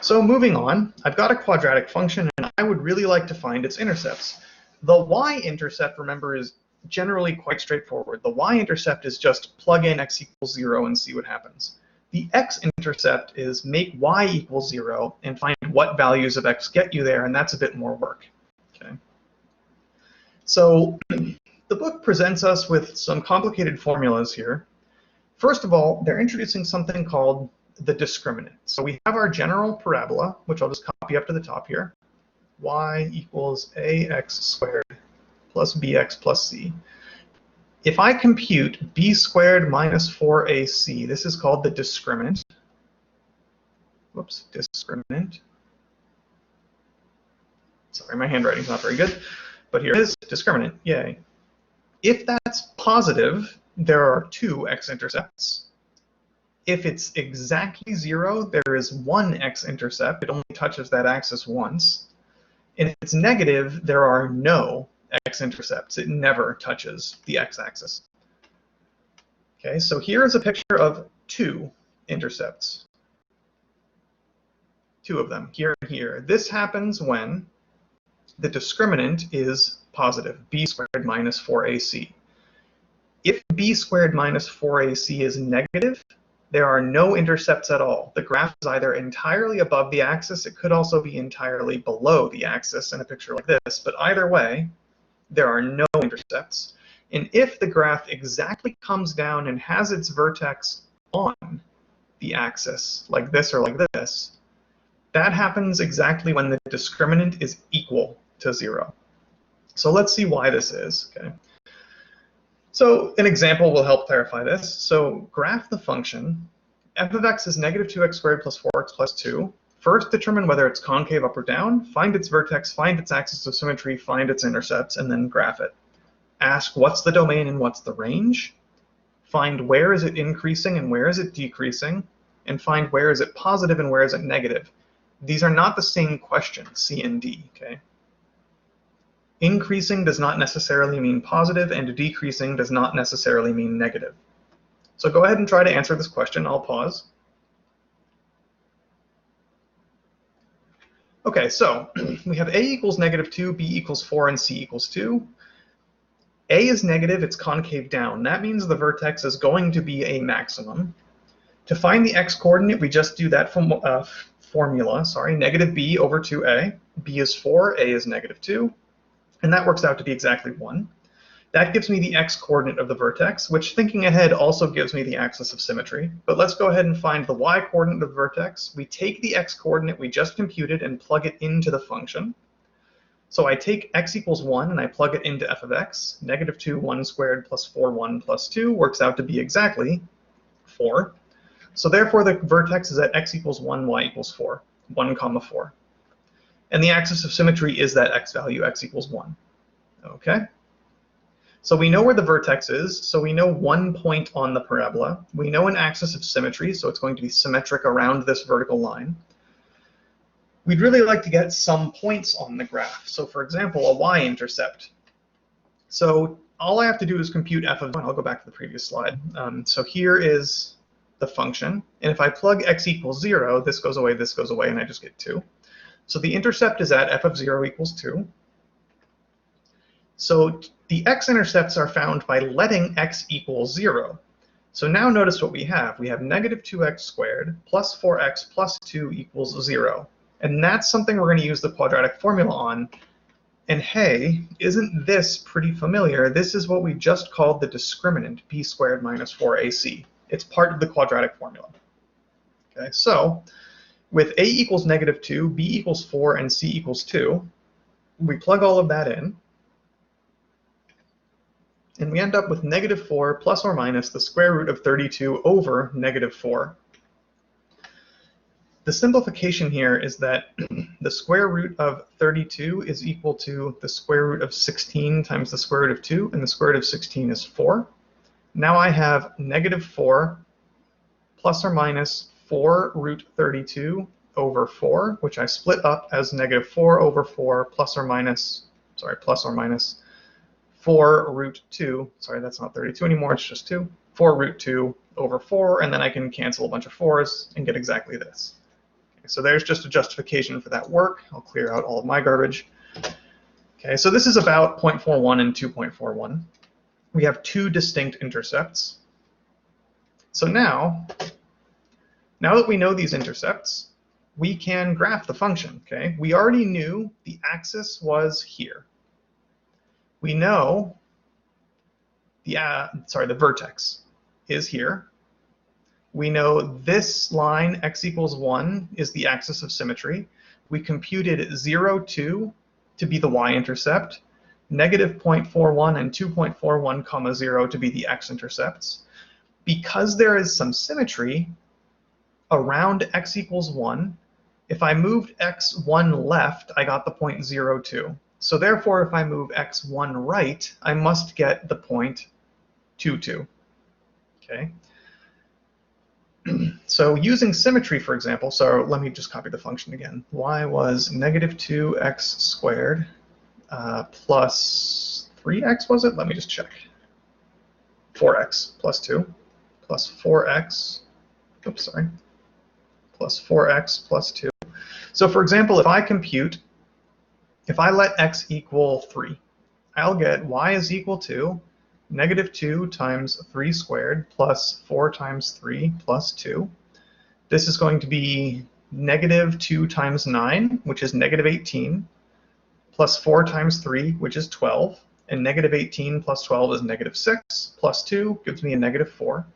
So moving on, I've got a quadratic function, and I would really like to find its intercepts. The y-intercept, remember, is generally quite straightforward. The y-intercept is just plug in x equals 0 and see what happens. The x-intercept is make y equals 0 and find what values of x get you there, and that's a bit more work. Okay. So the book presents us with some complicated formulas here. First of all, they're introducing something called the discriminant. So we have our general parabola, which I'll just copy up to the top here. Y equals ax squared plus bx plus c. If I compute b squared minus 4ac, this is called the discriminant. Whoops, discriminant. Sorry, my handwriting's not very good, but here it is, discriminant, yay. If that's positive, there are two x-intercepts. If it's exactly 0, there is one x-intercept. It only touches that axis once. And if it's negative, there are no x-intercepts. It never touches the x-axis. Okay, so here is a picture of two intercepts. Two of them, here and here. This happens when the discriminant is positive, b squared minus 4ac. If b squared minus 4ac is negative, there are no intercepts at all. The graph is either entirely above the axis, it could also be entirely below the axis in a picture like this, but either way, there are no intercepts. And if the graph exactly comes down and has its vertex on the axis, like this or like this, that happens exactly when the discriminant is equal to 0. So let's see why this is. Okay. So an example will help clarify this. So graph the function. F of x is negative 2x squared plus 4x plus 2. First, determine whether it's concave up or down. Find its vertex, find its axis of symmetry, find its intercepts, and then graph it. Ask what's the domain and what's the range. Find where is it increasing and where is it decreasing. And find where is it positive and where is it negative. These are not the same question, C and D. Okay? Increasing does not necessarily mean positive, and decreasing does not necessarily mean negative. So go ahead and try to answer this question. I'll pause. Okay, so we have a equals negative 2, b equals 4, and c equals 2. A is negative, it's concave down. That means the vertex is going to be a maximum. To find the x-coordinate, we just do that from formula, negative b over 2a. b is 4, a is negative 2. And that works out to be exactly 1. That gives me the x-coordinate of the vertex, which, thinking ahead, also gives me the axis of symmetry. But let's go ahead and find the y-coordinate of the vertex. We take the x-coordinate we just computed and plug it into the function. So I take x equals 1 and I plug it into f of x. Negative 2, 1 squared plus 4, 1 plus 2 works out to be exactly 4. So therefore, the vertex is at x equals 1, y equals 4, 1 comma 4. And the axis of symmetry is that x value, x equals 1. Okay? So we know where the vertex is, so we know one point on the parabola. We know an axis of symmetry, so it's going to be symmetric around this vertical line. We'd really like to get some points on the graph. So for example, a y-intercept. So all I have to do is compute f of 1. I'll go back to the previous slide. So here is the function. And if I plug x equals 0, this goes away, and I just get 2. So the intercept is at f of 0 equals 2. So the x-intercepts are found by letting x equal 0. So now notice what we have. We have negative 2x squared plus 4x plus 2 equals 0. And that's something we're going to use the quadratic formula on. And hey, isn't this pretty familiar? This is what we just called the discriminant, b squared minus 4ac. It's part of the quadratic formula. Okay, so with a equals negative 2, b equals 4, and c equals 2, we plug all of that in. And we end up with negative 4 plus or minus the square root of 32 over negative 4. The simplification here is that the square root of 32 is equal to the square root of 16 times the square root of 2, and the square root of 16 is 4. Now I have negative 4 plus or minus 4 root 32 over 4, which I split up as negative 4 over 4 plus or minus 4 root 2. Sorry, that's not 32 anymore, it's just 2. 4 root 2 over 4, and then I can cancel a bunch of 4s and get exactly this. So there's just a justification for that work. I'll clear out all of my garbage. Okay, so this is about 0.41 and 2.41. We have two distinct intercepts. So now that we know these intercepts, we can graph the function. Okay, we already knew the axis was here. We know the vertex is here. We know this line, x equals 1, is the axis of symmetry. We computed 0, 2 to be the y-intercept, negative 0.41 and 2.41, comma 0 to be the x-intercepts. Because there is some symmetry around x equals 1, if I moved x1 left, I got the point 0, 2. So therefore, if I move x1 right, I must get the point 2, 2. Okay. So using symmetry, for example, so let me just copy the function again. Y was negative 2x squared plus 3x, was it? Let me just check. 4x plus 2 plus 4x, oops, sorry, plus 4x plus 2. So for example, if I let x equal 3, I'll get y is equal to negative 2 times 3 squared plus 4 times 3 plus 2. This is going to be negative 2 times 9, which is negative 18, plus 4 times 3, which is 12. And negative 18 plus 12 is negative 6, plus 2 gives me a negative 4.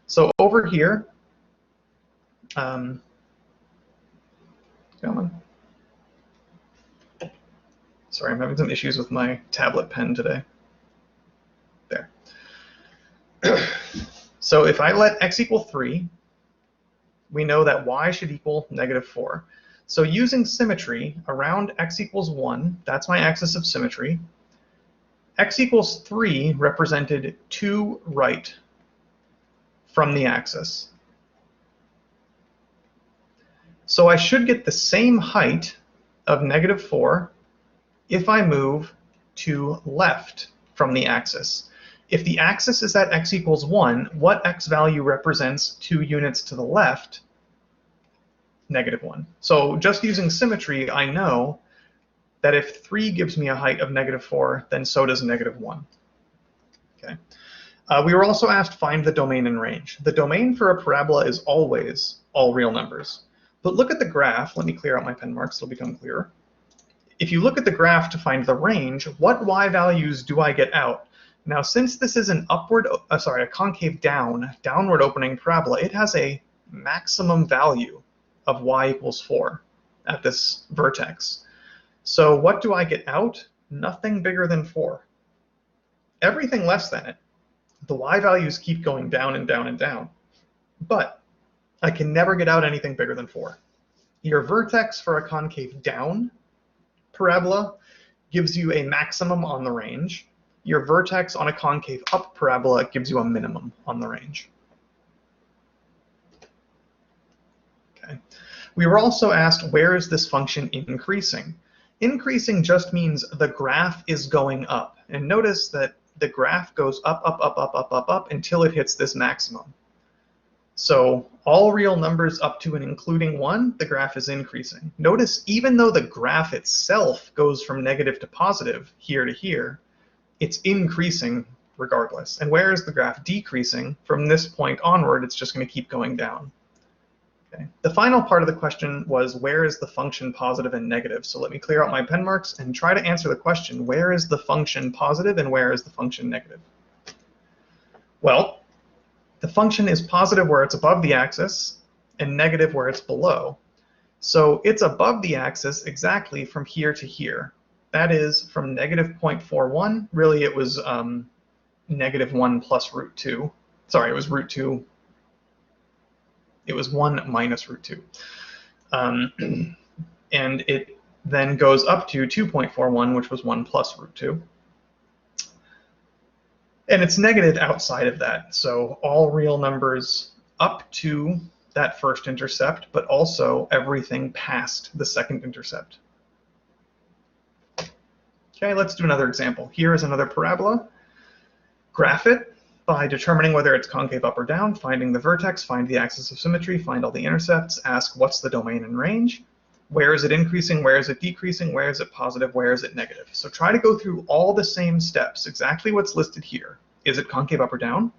So over here, come on. Sorry, I'm having some issues with my tablet pen today. There. So if I let x equal 3, we know that y should equal negative 4. So using symmetry around x equals 1, that's my axis of symmetry, x equals 3 represented 2 right from the axis. So I should get the same height of negative 4 if I move to left from the axis. If the axis is at x equals 1, what x value represents 2 units to the left? Negative 1. So just using symmetry, I know that if 3 gives me a height of negative 4, then so does negative 1. Okay. We were also asked find the domain and range. The domain for a parabola is always all real numbers. But look at the graph. Let me clear out my pen marks, it'll become clearer. If you look at the graph to find the range, what y values do I get out? Now, since this is an a concave downward opening parabola, it has a maximum value of y equals 4 at this vertex. So what do I get out? Nothing bigger than 4. Everything less than it. The y values keep going down and down and down. But I can never get out anything bigger than 4. Your vertex for a concave down parabola gives you a maximum on the range. Your vertex on a concave up parabola gives you a minimum on the range. Okay. We were also asked, where is this function increasing? Increasing just means the graph is going up. And notice that the graph goes up, up, up, up, up, up, up until it hits this maximum. So all real numbers up to and including 1, the graph is increasing. Notice even though the graph itself goes from negative to positive here to here, it's increasing regardless. And where is the graph decreasing? From this point onward, it's just going to keep going down. Okay. The final part of the question was, where is the function positive and negative? So let me clear out my pen marks and try to answer the question, where is the function positive and where is the function negative? Well, the function is positive where it's above the axis and negative where it's below. So it's above the axis exactly from here to here. That is from negative 0.41. Really, it was negative 1 plus root 2. Sorry, it was root 2. It was 1 minus root 2. And it then goes up to 2.41, which was 1 plus root 2. And it's negative outside of that. So all real numbers up to that first intercept, but also everything past the second intercept. Okay, let's do another example. Here is another parabola. Graph it. by determining whether it's concave up or down, finding the vertex, find the axis of symmetry, find all the intercepts, ask what's the domain and range, where is it increasing, where is it decreasing, where is it positive, where is it negative. So try to go through all the same steps, exactly what's listed here. Is it concave up or down?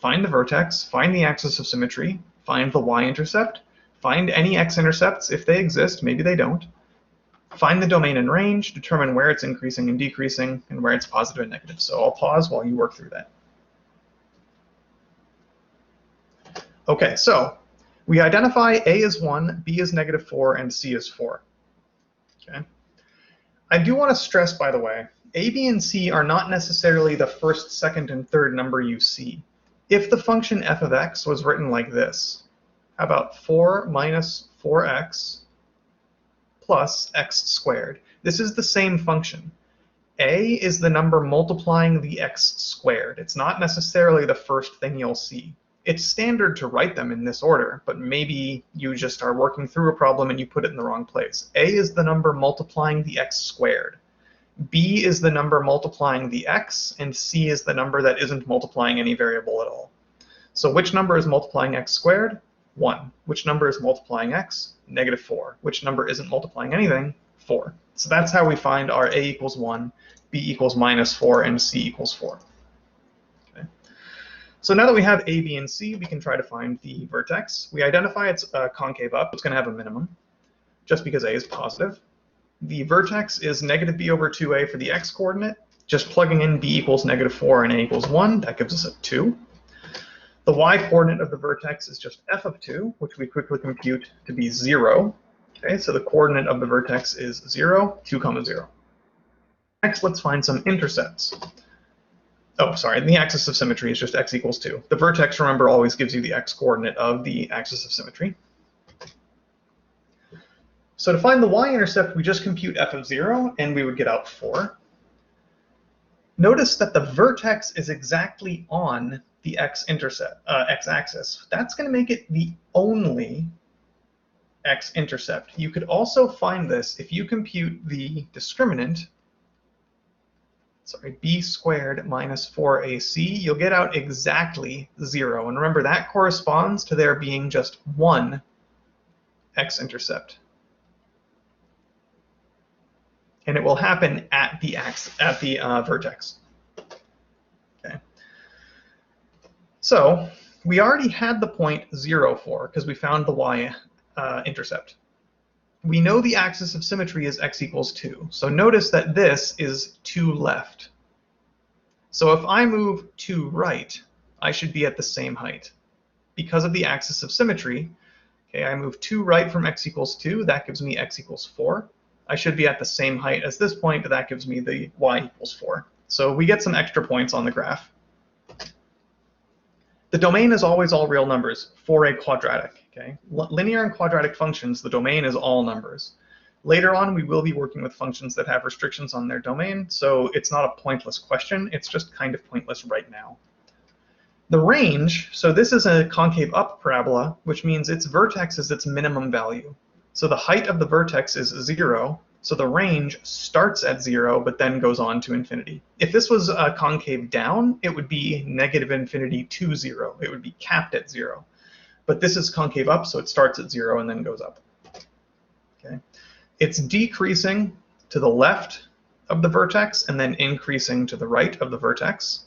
Find the vertex, find the axis of symmetry, find the y-intercept, find any x-intercepts if they exist, maybe they don't. Find the domain and range, determine where it's increasing and decreasing, and where it's positive and negative. So I'll pause while you work through that. Okay, so we identify A is 1, B is -4, and C is 4. Okay. I do want to stress, by the way, A, B, and C are not necessarily the first, second, and third number you see. If the function f of x was written like this, how about 4 minus 4x plus x squared? This is the same function. A is the number multiplying the x squared. It's not necessarily the first thing you'll see. It's standard to write them in this order, but maybe you just are working through a problem and you put it in the wrong place. A is the number multiplying the x squared. B is the number multiplying the x, and C is the number that isn't multiplying any variable at all. So which number is multiplying x squared? 1. Which number is multiplying x? -4. Which number isn't multiplying anything? 4. So that's how we find our A equals 1, B equals -4, and C equals 4. Okay. So now that we have A, B, and C, we can try to find the vertex. We identify it's concave up. It's going to have a minimum, just because A is positive. The vertex is -b over 2a for the x-coordinate. Just plugging in b equals -4 and a equals 1, that gives us a 2. The y-coordinate of the vertex is just f of 2, which we quickly compute to be 0. Okay, so the coordinate of the vertex is 0, 2, 0. Next, let's find some intercepts. Oh, sorry, the axis of symmetry is just x equals 2. The vertex, remember, always gives you the x-coordinate of the axis of symmetry. So to find the y-intercept, we just compute f of 0, and we would get out 4. Notice that the vertex is exactly on the x-axis. That's going to make it the only x-intercept. You could also find this if you compute the discriminant, sorry, b squared minus 4ac, you'll get out exactly 0. And remember, that corresponds to there being just one x-intercept. And it will happen at the vertex. Okay. So we already had the point 0, 4, because we found the y-intercept. We know the axis of symmetry is x equals 2. So notice that this is 2 left. So if I move 2 right, I should be at the same height. Because of the axis of symmetry, okay, I move 2 right from x equals 2. That gives me x equals 4. I should be at the same height as this point, but that gives me the y equals 4. So we get some extra points on the graph. The domain is always all real numbers for a quadratic. Okay? Linear and quadratic functions, the domain is all numbers. Later on, we will be working with functions that have restrictions on their domain, so it's not a pointless question. It's just kind of pointless right now. The range, so this is a concave up parabola, which means its vertex is its minimum value. So the height of the vertex is 0, so the range starts at 0, but then goes on to infinity. If this was a concave down, it would be -infinity to 0. It would be capped at 0. But this is concave up, so it starts at 0 and then goes up. Okay. It's decreasing to the left of the vertex and then increasing to the right of the vertex.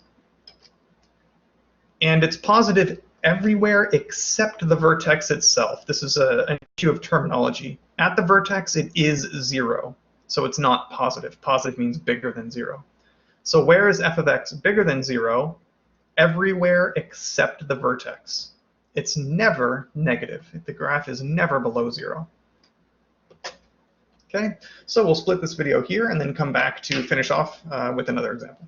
And it's positive everywhere except the vertex itself. This is an issue of terminology. At the vertex, it is 0, so it's not positive. Positive means bigger than 0. So where is f of x bigger than 0? Everywhere except the vertex. It's never negative. The graph is never below 0. Okay, so we'll split this video here and then come back to finish off with another example.